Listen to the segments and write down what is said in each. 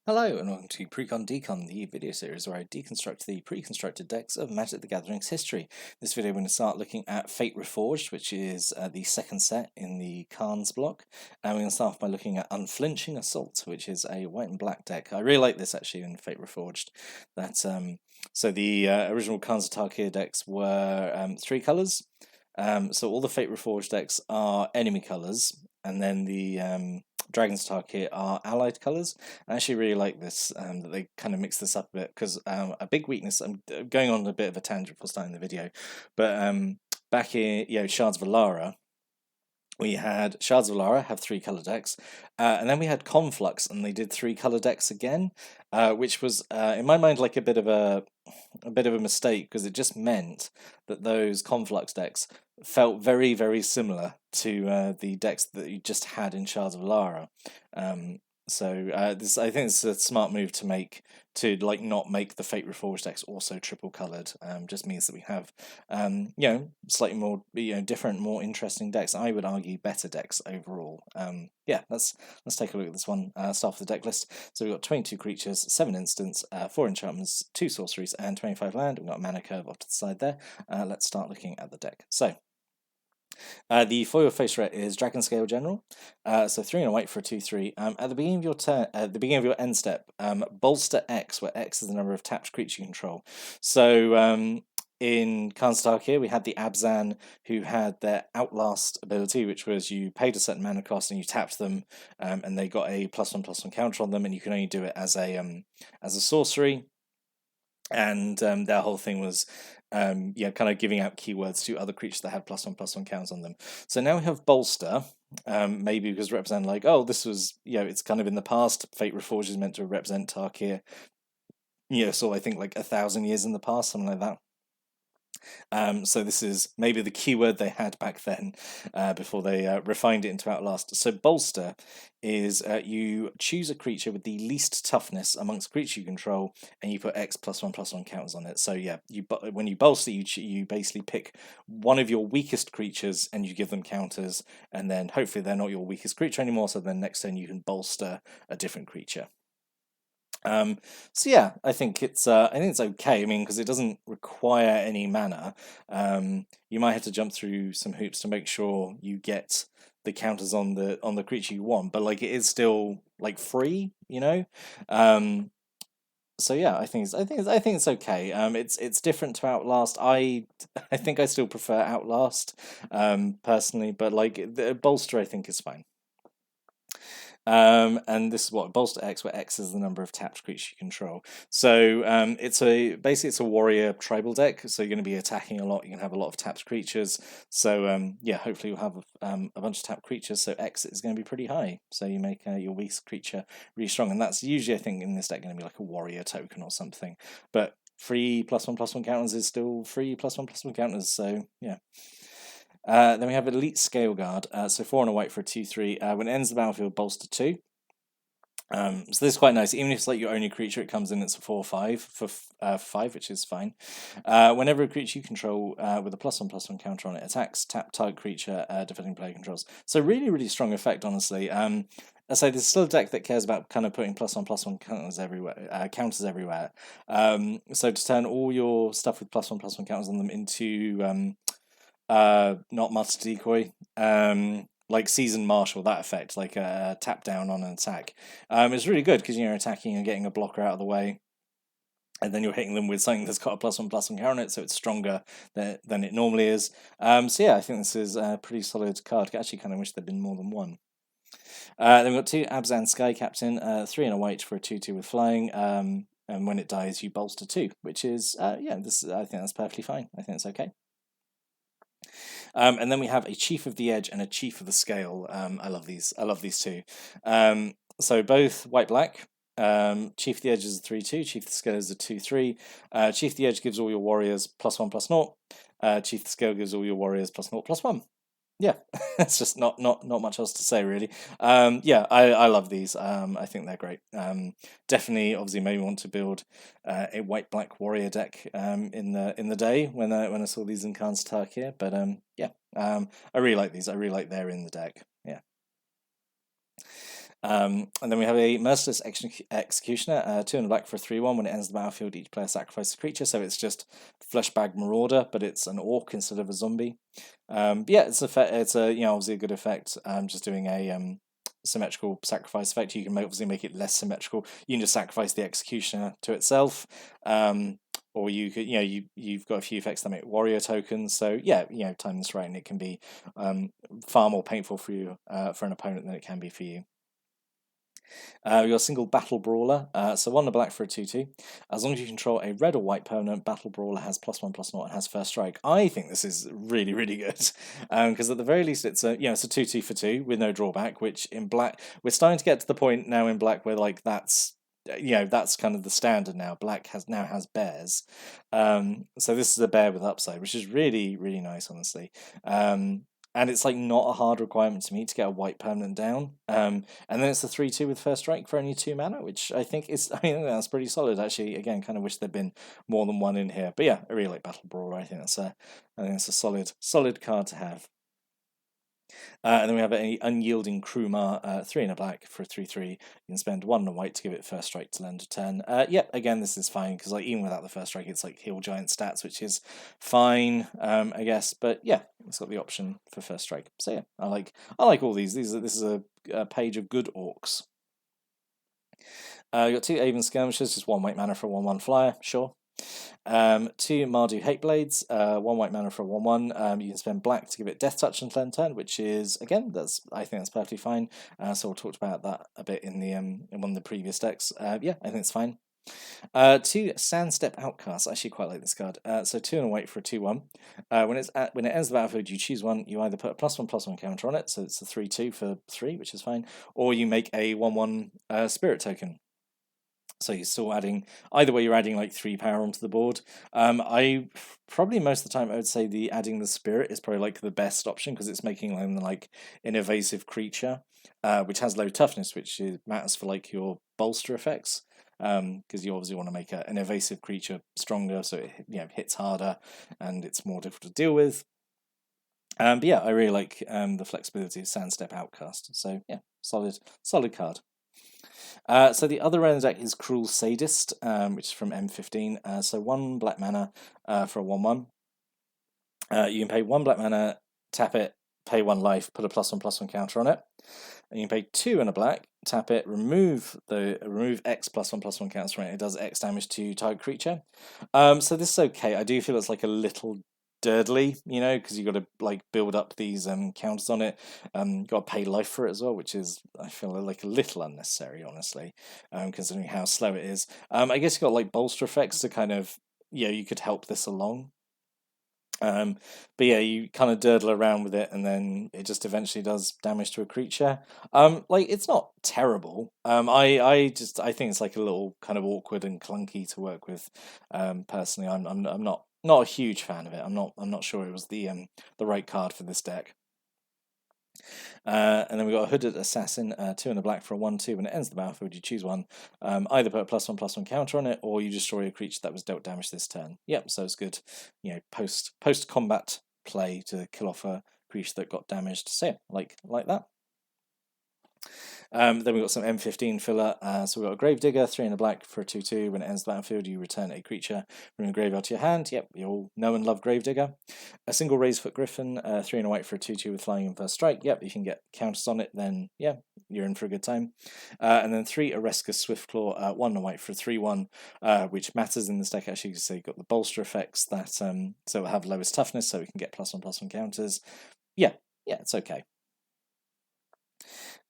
Hello and welcome to Precon Decon, the video series where I deconstruct the pre-constructed decks of Magic the Gathering's history. This video we're going to start looking at Fate Reforged, which is the second set in the Khans block. And we're going to start off by looking at Unflinching Assault, which is a white and black deck. I really like this actually in Fate Reforged. So the original Khans of Tarkir decks were 3 colours. So all the Fate Reforged decks are enemy colours, and then the Dragon's Tarkir are allied colours. I actually really like this, that they kind of mix this up a bit, because a big weakness, I'm going on a bit of a tangent for starting the video, but back in Shards of Alara, we had Shards of Alara have 3 colour decks, and then we had Conflux, and they did 3 colour decks again, which was in my mind like a bit of a mistake, because it just meant that those Conflux decks felt very, very similar to the decks that you just had in Shards of Alara. I think it's a smart move to make, to not make the Fate Reforged decks also triple coloured. Just means that we have slightly more different, more interesting decks. I would argue better decks overall. Let's take a look at this one. Start with the deck list. So we've got 22 creatures, 7 instants, 4 enchantments, 2 sorceries, and 25 land. We've got a mana curve off to the side there. Let's start looking at the deck. So the foil face red is Dragon Scale General, so 3 and a white for a 2/3. At the beginning of your turn, at the beginning of your end step, Bolster X, where X is the number of tapped creature you control. So in Khans Tarkir, we had the Abzan, who had their Outlast ability, which was you paid a certain mana cost and you tapped them, and they got a +1/+1 counter on them, and you can only do it as a sorcery. And their whole thing was kind of giving out keywords to other creatures that had +1/+1 counters on them. So now we have Bolster, maybe because represent this was, it's kind of in the past. Fate Reforged is meant to represent Tarkir, so I think 1,000 years in the past, something like that. So this is maybe the keyword they had back then, before they refined it into Outlast. So Bolster is you choose a creature with the least toughness amongst creatures you control, and you put X +1/+1 counters on it. So when you bolster, you basically pick one of your weakest creatures and you give them counters, and then hopefully they're not your weakest creature anymore. So then next turn you can bolster a different creature. I think it's okay. I mean, because it doesn't require any mana. You might have to jump through some hoops to make sure you get the counters on the creature you want, but it is still free, I think it's okay. It's different to Outlast. I think I still prefer Outlast, personally, but the Bolster I think is fine. And this is what Bolster X, where X is the number of tapped creatures you control. So it's a warrior tribal deck. So you're going to be attacking a lot. You can have a lot of tapped creatures. So hopefully you'll have a bunch of tapped creatures. So X is going to be pretty high. So you make your weakest creature really strong, and that's usually, I think, in this deck going to be like a warrior token or something. But free +1/+1 counters is still free +1/+1 counters. So yeah. Then we have Elite Scale Guard, so 4 and a white for a 2/3. When it ends the battlefield, Bolster 2. So this is quite nice. Even if it's your only creature, it comes in, it's a 4/5 for 5, which is fine. Whenever a creature you control with a +1/+1 counter on it attacks, tap target creature defending player controls. So really, really strong effect, honestly. I say there's still a deck that cares about kind of putting +1/+1 counters everywhere. So to turn all your stuff with +1/+1 counters on them into not Master Decoy, like Seasoned Marshal, that effect, like a tap down on an attack. It's really good because you're attacking and getting a blocker out of the way, and then you're hitting them with something that's got a +1/+1 counter on it, so it's stronger than it normally is. I think this is a pretty solid card. I actually kind of wish there'd been more than one. Then we've got 2 Abzan Sky Captain, 3 and a white for a 2/2 with flying. And when it dies, you bolster 2, which is I think that's perfectly fine. I think it's okay. And then we have a Chief of the Edge and a Chief of the Scale. I love these. I love these two. So both white-black. Chief of the Edge is a 3/2. Chief of the Scale is a 2/3. Chief of the Edge gives all your warriors +1/+0. Chief of the Scale gives all your warriors +0/+1. Yeah, it's just not much else to say, really. I love these. I think they're great. Definitely, obviously, maybe want to build a white-black warrior deck in the day when I saw these in Khans Tarkir. But I really like these. I really like they're in the deck. Yeah. And then we have a Merciless Executioner, 2 and a black for a 3/1. When it ends the battlefield, each player sacrifices a creature, so it's just Fleshbag Marauder, but it's an orc instead of a zombie. Yeah, it's a obviously a good effect. Just doing a symmetrical sacrifice effect. You can obviously make it less symmetrical. You can just sacrifice the Executioner to itself. Or you could, you've got a few effects that make warrior tokens. So yeah, time this right, and it can be far more painful for you, for an opponent, than it can be for you. You're a single Battle Brawler, so 1 and a black for a 2/2. As long as you control a red or white permanent, Battle Brawler has +1/+0 and has first strike. I think this is really, really good, because at the very least it's a 2/2 for 2 with no drawback. Which in black, we're starting to get to the point now in black where like that's kind of the standard now. Black has bears, so this is a bear with upside, which is really, really nice, honestly. And it's like not a hard requirement to me to get a white permanent down. And then it's a 3/2 with first strike for only 2 mana, which I think is, that's pretty solid actually. Again, kind of wish there'd been more than one in here, but yeah, I really like Battle Brawler. I think it's a solid card to have. And then we have an Unyielding Krumar, 3 and a black for a 3/3. You can spend 1 and a white to give it first strike till end of turn. Yeah, again, this is fine because like even without the first strike, it's like Heal Giant stats, which is fine, I guess. But yeah, it's got the option for first strike. So yeah, I like all these. This is a page of good orcs. You got 2 Aven Skirmishers, just 1 white mana for a 1/1 flyer. Sure. 2 Mardu Hateblades, 1 white mana for a 1/1. You can spend black to give it Death Touch until end turn, which is, again, I think that's perfectly fine. So we'll talk about that a bit in one of the previous decks. Yeah, I think it's fine. 2 Sandstep Outcasts. I actually quite like this card. So 2 and a white for a 2/1. When it ends the battlefield, you choose one. You either put a +1/+1 counter on it, so it's a 3/2 for 3, which is fine, or you make a 1/1 Spirit token. So you're still adding, either way, you're adding like 3 power onto the board. I probably most of the time I would say adding the Spirit is probably like the best option because it's making them like an evasive creature, which has low toughness, which matters for like your bolster effects. Because you obviously want to make an evasive creature stronger, so it hits harder and it's more difficult to deal with. But yeah, I really like the flexibility of Sandstep Outcast. So yeah, solid card. So the other end of the deck is Cruel Sadist, which is from M15. So 1 black mana for a 1/1. You can pay 1 black mana, tap it, pay 1 life, put a +1/+1 counter on it. And you can pay 2 and a black, tap it, remove X +1/+1 counter from it. It does X damage to target creature. So this is okay. I do feel it's like a little dirtly, because you got to like build up these counters on it. Got to pay life for it as well, which is, I feel like, a little unnecessary, honestly, considering how slow it is. I guess you got like bolster effects to kind of, you could help this along. But yeah, you kind of durdle around with it, and then it just eventually does damage to a creature. Like it's not terrible. I think it's like a little kind of awkward and clunky to work with. Personally, I'm not a huge fan of it. I'm not sure it was the right card for this deck. And then we've got a Hooded Assassin, 2 and a black for a 1/2. When it ends the battlefield, you choose one. Either put a +1/+1 counter on it, or you destroy a creature that was dealt damage this turn. Yep, so it's good. Post combat play to kill off a creature that got damaged. So yeah, like that. Then we've got some M15 filler. So we've got a Gravedigger, 3 and a black for a 2/2. When it ends the battlefield, you return a creature from the graveyard to your hand. Yep, you all know and love Gravedigger. A single Raised-Foot Griffin, 3 and a white for a 2/2 with flying and first strike. Yep, you can get counters on it, then yeah, you're in for a good time. And then 3 Oreska Swiftclaw, 1 and a white for a 3/1, which matters in this deck actually because you've got the bolster effects that so it'll have lowest toughness, so we can get +1/+1 counters. Yeah, it's okay.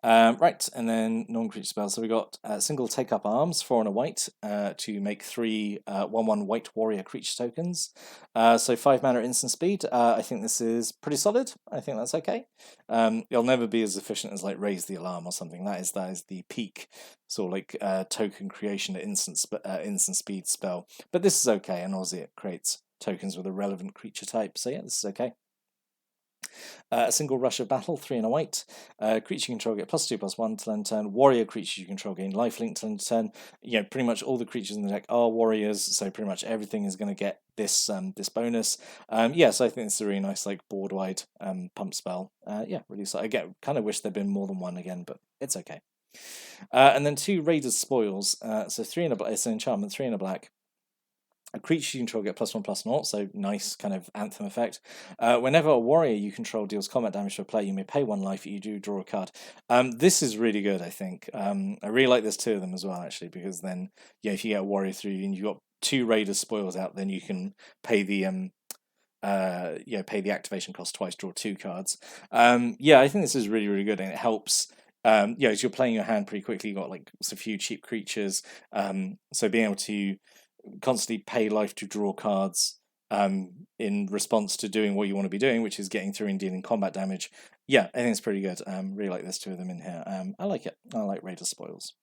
Right, and then non-creature spells. So we got single Take Up Arms, 4 and a white, to make 3 1/1 white warrior creature tokens. So 5 mana instant speed. I think this is pretty solid. I think that's okay. It'll never be as efficient as like Raise the Alarm or something. That is the peak sort of like token creation at instant speed spell. But this is okay, and obviously it creates tokens with a relevant creature type. So yeah, this is okay. A single Rush of Battle, 3 and a white. Creature you control get +2/+1 till end turn. Warrior creatures you control gain lifelink till end turn. Pretty much all the creatures in the deck are warriors, so pretty much everything is going to get this bonus. Yeah, so I think it's a really nice like board-wide pump spell. Yeah, really. So I kind of wish there'd been more than one again, but it's okay. And then 2 Raiders Spoils. So 3 in a black. It's an enchantment, 3 in a black. A creature you control get +1/+0, so nice kind of anthem effect. Whenever a warrior you control deals combat damage to a player, you may pay 1 life. You do draw a card. This is really good, I think. I really like there's 2 of them as well, actually, because then if you get a warrior through and you've got 2 Raiders Spoils out, then you can pay the pay the activation cost twice, draw 2 cards. I think this is really, really good, and it helps. As you're playing your hand pretty quickly, you've got like a few cheap creatures. So being able to constantly pay life to draw cards in response to doing what you want to be doing, which is getting through and dealing combat damage. I think it's pretty good. Really like there's 2 of them in here. I like it. I like Raider Spoils.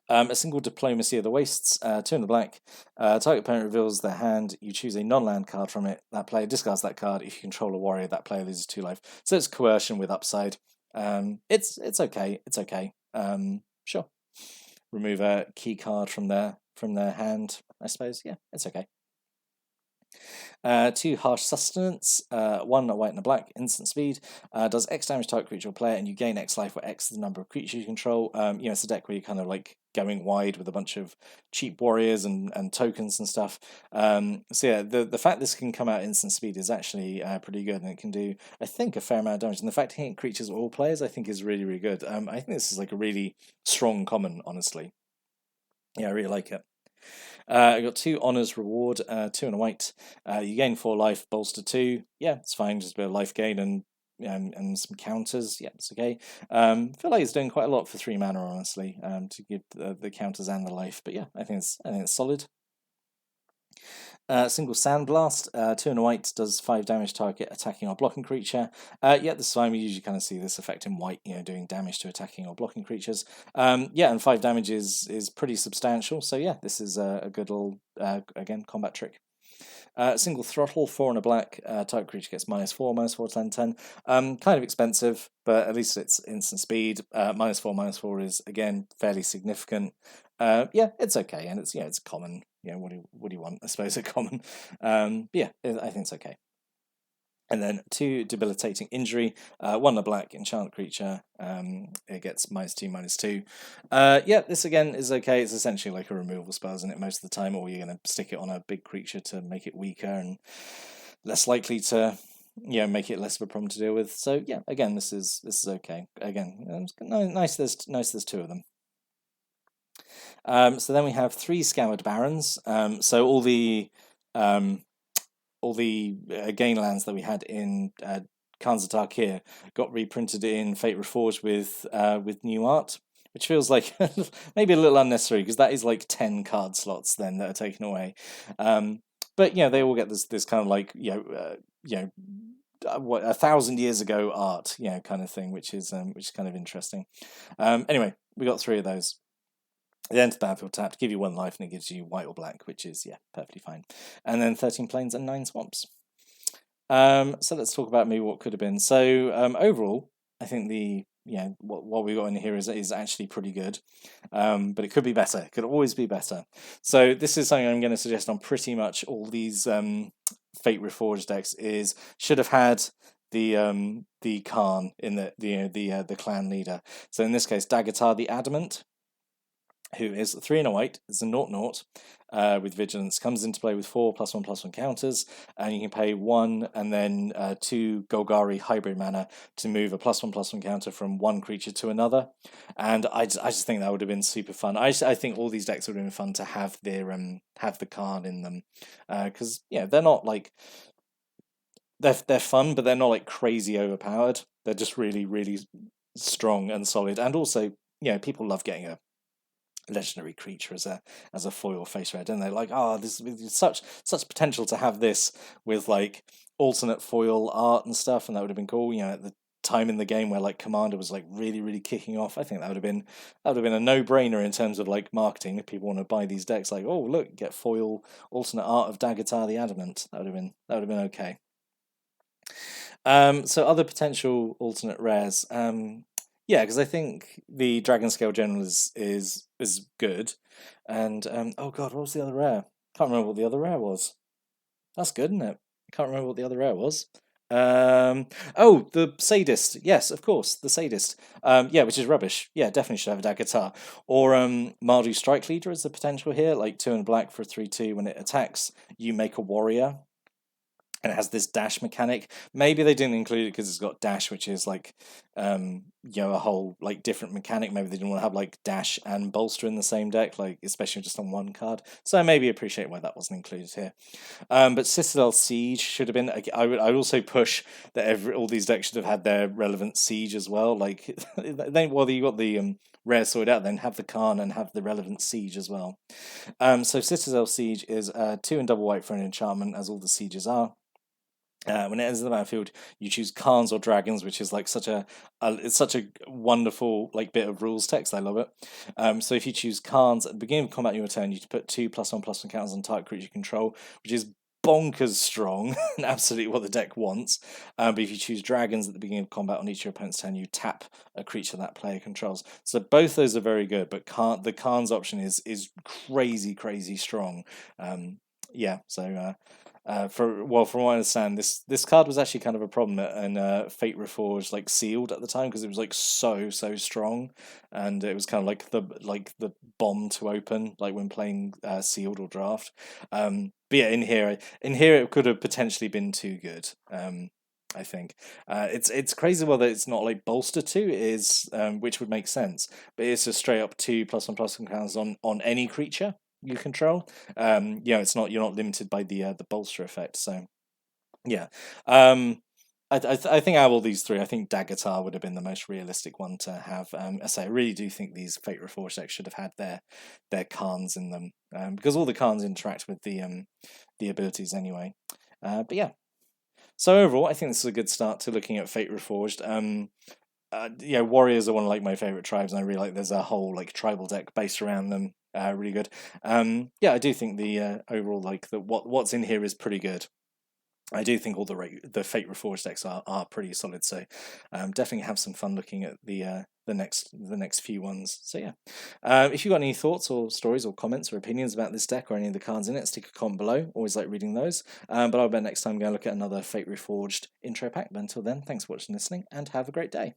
A single Diplomacy of the Wastes, 2 in the black. Target opponent reveals their hand. You choose a non-land card from it. That player discards that card. If you control a warrior, that player loses 2 life. So it's coercion with upside. It's okay. It's okay. Sure. Remove a key card from their hand, I suppose. Yeah, it's okay. 2 Harsh Sustenance, 1 a white and a black, instant speed, does X damage to target creature or player, and you gain X life, where X is the number of creatures you control. It's a deck where you're kind of like going wide with a bunch of cheap warriors and tokens and stuff. The fact this can come out instant speed is actually pretty good, and it can do, I think, a fair amount of damage. And the fact hitting creatures or all players, I think, is really, really good. I think this is like a really strong common, honestly. I really like it. I got 2 Honours Reward, 2 and a white. You gain 4 life, Bolster 2. Yeah, it's fine, just a bit of life gain and some counters. Yeah, it's okay. Feel like it's doing quite a lot for 3 mana, honestly, to give the counters and the life. But yeah, I think it's solid. Single Sandblast, 2 and a white, does 5 damage target attacking or blocking creature. This time we usually kind of see this effect in white, doing damage to attacking or blocking creatures. And 5 damage is pretty substantial. So yeah, this is a good little, again, combat trick. Single Throttle, 4 and a black, type creature gets -4, -4, 10. Kind of expensive, but at least it's instant speed. -4 is, again, fairly significant. It's okay, and it's common. What do you want? I suppose a common. I think it's okay. And then 2 Debilitating Injury, 1 a black enchant creature. It gets -2/-2. This again is okay. It's essentially like a removal spell, isn't it? Most of the time, or you're going to stick it on a big creature to make it weaker and less likely to, make it less of a problem to deal with. So yeah, again, this is okay. Again, nice. There's 2 of them. So then we have 3 Scoured Barons. So all the gain lands that we had in Khan's here got reprinted in Fate Reforged with new art, which feels like maybe a little unnecessary, because that is like 10 card slots then that are taken away. But they all get this kind of like 1,000 years ago art, kind of thing, which is kind of interesting. Anyway, we got 3 of those. They enter the battlefield tapped, give you 1 life, and it gives you white or black, which is, perfectly fine. And then 13 plains and 9 swamps. So let's talk about maybe what could have been. So overall, I think what we got in here is actually pretty good, but it could be better. It could always be better. So this is something I'm going to suggest on pretty much all these Fate Reforged decks. Should have had the Khan in the clan leader. So in this case, Dagatar the Adamant, who is 3 and a white, is a 0/0 with vigilance, comes into play with 4 +1/+1 counters, and you can pay 1 and then 2 Golgari hybrid mana to move a +1/+1 counter from one creature to another. And I just think that would have been super fun. I think all these decks would have been fun to have the card in them, because they're not like they're fun, but they're not like crazy overpowered. They're just really, really strong and solid, and also people love getting a legendary creature as a foil face red, and they're like, this is such potential to have this with like alternate foil art and stuff, and that would have been cool. At the time in the game where like Commander was like really, really kicking off, I think that would have been a no-brainer in terms of like marketing. If people want to buy these decks, like, oh look, get foil alternate art of Dagatar the Adamant, that would have been okay. So other potential alternate rares. Because I think the Dragon Scale General is good, and oh god, what was the other rare? Can't remember what the other rare was. That's good, isn't it? Can't remember what the other rare was. Oh, the Sadist. Yes, of course, the Sadist. Yeah, which is rubbish. Yeah, definitely should have a Daggertar. Or Mardu Strike Leader is the potential here, like 2 and black for a 3/2. When it attacks, you make a warrior. And it has this dash mechanic. Maybe they didn't include it because it's got dash, which is like, a whole like different mechanic. Maybe they didn't want to have like dash and bolster in the same deck, like especially just on one card. So I maybe appreciate why that wasn't included here. But Citadel Siege should have been. I'd also push that all these decks should have had their relevant siege as well. Like, then whether you got the rare sorted out, then have the Khan and have the relevant siege as well. So Citadel Siege is 2 and double white for an enchantment, as all the sieges are. When it enters the battlefield, you choose Khans or Dragons, which is like it's such a wonderful like bit of rules text. I love it. So if you choose Khans at the beginning of combat, your turn, you put 2+1/+1 counters on target creature control, which is bonkers strong and absolutely what the deck wants. But if you choose Dragons at the beginning of combat on each of your opponent's turn, you tap a creature that player controls. So both those are very good, but the Khans option is crazy strong. Yeah, so. From what I understand, this card was actually kind of a problem and Fate Reforged like sealed at the time because it was like so strong, and it was kind of like the bomb to open like when playing sealed or draft. But yeah, in here it could have potentially been too good. I think it's crazy whether it's not like Bolster 2 is, which would make sense, but it's a straight up 2+1/+1 counters on any creature you control. It's not, you're not limited by the bolster effect. So yeah, I think out of all these three, I think Daggertar would have been the most realistic one to have. I say I really do think these Fate Reforged decks should have had their Khans in them, because all the Khans interact with the abilities anyway. But yeah. So overall, I think this is a good start to looking at Fate Reforged. Warriors are one of like my favorite tribes, and I really like there's a whole like tribal deck based around them. Really good. I do think the overall like what's in here is pretty good. I do think all the Fate Reforged decks are pretty solid. So definitely have some fun looking at the next few ones. So yeah, if you've got any thoughts or stories or comments or opinions about this deck or any of the cards in it, stick a comment below. Always like reading those. But I'll bet next time I'm going to look at another Fate Reforged intro pack. But until then, thanks for watching and listening, and have a great day.